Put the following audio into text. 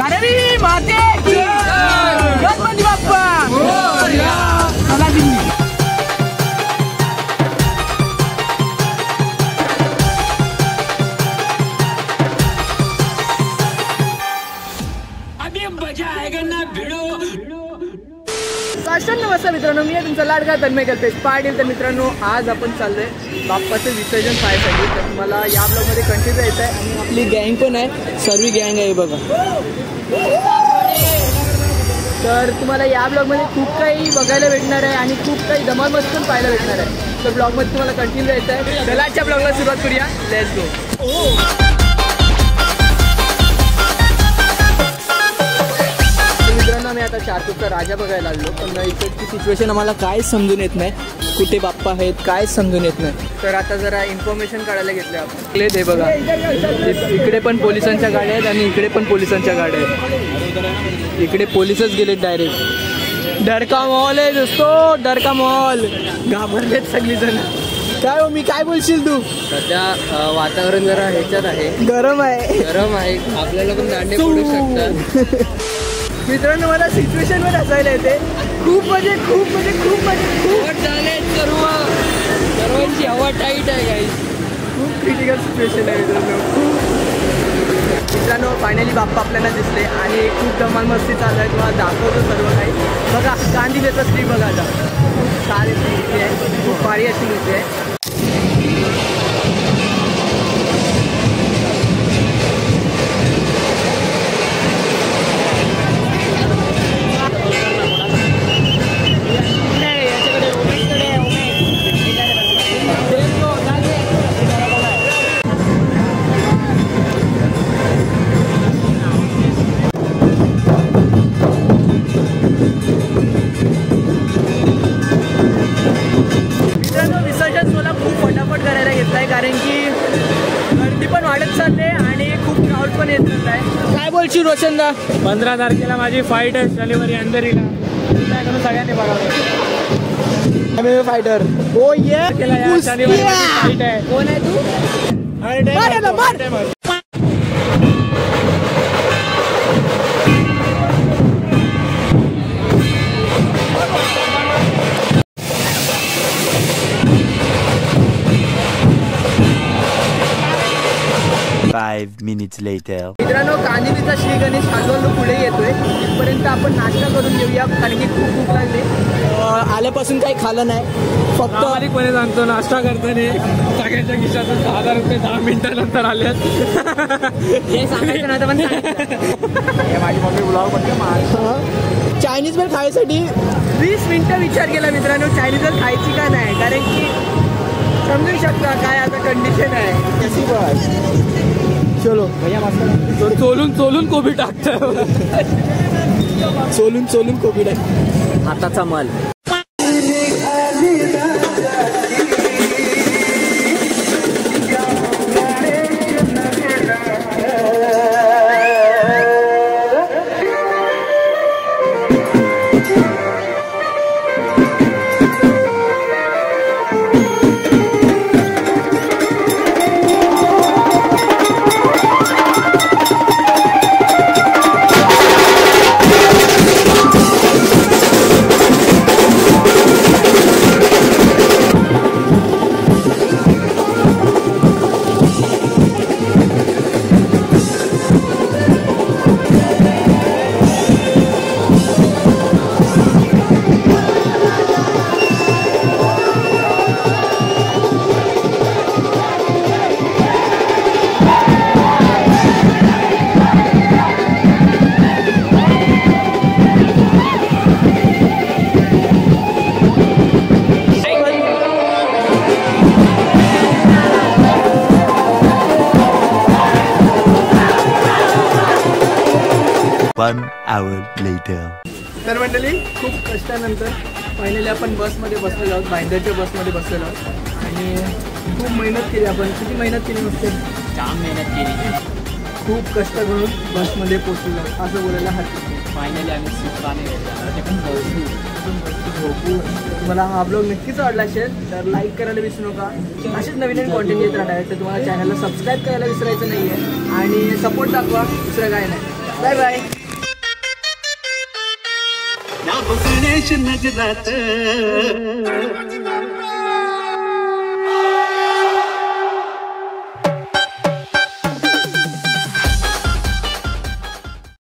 गणपती माते की गणपती बाप्पा मोरया. चला दिल्ली. अभी मजा आएगा ना भिडो. नमस्कार मित्रांनो, मी तुमचा लाडका तन्मय कल्पेश पाटील. तर मित्रांनो, आज आपण चाललोय बाप्पाचे विसर्जन पाहायसाठी. तर तुम्हाला या ब्लॉगमध्ये कंटिन्यू यायचं आहे आणि आपली गँग पण आहे, सर्व गँग आहे बघा. तर तुम्हाला या ब्लॉगमध्ये खूप काही बघायला भेटणार आहे आणि खूप काही धमाल मस्त पण पाहायला भेटणार आहे. तर ब्लॉगमध्ये तुम्हाला कंटिन्यू यायचं आहे. चला आजच्या ब्लॉगला सुरुवात करूया. Let's go. मी आता चारकोपचा राजा बघायला लागलो, पण इकडची सिच्युएशन आम्हाला काय समजून येत नाही. कुठे बाप्पा आहेत काय समजून येत नाही. तर आता जरा इन्फॉर्मेशन काढायला घेतलं आपण. हे बघा, इकडे पण पोलिसांच्या गाड्या आहेत आणि इकडे पण पोलिसांच्या गाड्या आहेत. इकडे पोलिसच गेलेत डायरेक्ट. डरका मॉल आहे दोस्तो, डरका मॉल. घाबरलेत सगळी जण. काय हो, मी काय बोलशील तू? सध्या वातावरण जरा ह्याच्यात आहे, गरम आहे. गरम आहे, आपल्याला पण दांडे पडू शकतात. मित्रांनो, मला सिच्युएशनवर हसायला येते. खूप झाले सर्वांची हवा टाईट आहे काही. खूप क्रिटिकल सिच्युएशन आहे मित्रांनो. फायनली बाप्पा आपल्याला दिसले आणि खूप धमाल मस्ती चालू आहे. तुम्हाला दाखवतो सर्व काही. बघा, गांधीचा स्ट्रीट बघा. आता खूप सारी मूर्ती आहे, खूप भारी अशी मूर्ती आहे. कारण की गर्दी पण वाढत चालते आणि खूप क्राऊड पण येत आहे. काय बोलशील रोशनदा? 15 तारखेला माझी फाईट आहे शनिवारी अंधेरीला. काय करून सगळ्यांनी बघावं. फायटर हो ये शनिवारी फाईट आहे. कोण आहे तू? 5 minutes later. मित्रांनो, कांदिवलीचा श्री गणेश हलवून पुढे येतोय. तिथपर्यंत आपण नाश्ता करून घेऊया कारण की खूप भूक लागली. आल्यापासून काही खाल्लं नाही, फक्त प्रामाणिकपणे सांगतो नाश्ता करताना सगळ्यांच्या खिशातून 10,000 रुपये 10 मिनिटानंतर आल्यात. हे सांगायचं नव्हतं पण माझी मम्मी ब्लॉग बनते. चायनीज पण खायसाठी 20 मिनिटं विचार केला मित्रांनो, चायनीज खायची का नाही. कारण की समजू शकता काय आता कंडिशन आहे. कशी बस चलो भैया मस्त चोलून कोबी टाकतं. चोलून कोबी टाक. हाताचा माल. One hour later. तर मंडळी, खूप कष्टानंतर फायनली आपण बसमध्ये बसलेलो आहोत. भाईंदरच्या बसमध्ये बसलेलो आहोत आणि खूप मेहनत केली. आपण किती मेहनत केली नसते? जाम मेहनत केली. खूप कष्ट करून बसमध्ये पोचलेलो आहोत असं बोलायला हरकत नाही. फायनली आम्ही सुखाने झोपू. तुम्हाला हा ब्लॉग नक्कीच आवडला असेल तर लाईक करायला विसरू नका. असेच नवीन कॉन्टेंट येत राहणार आहे तर तुम्हाला चॅनलला सबस्क्राईब करायला विसरायचं नाही आहे आणि सपोर्ट दाखवा, दुसरं काय नाही. Bye bye. गणेश नजरात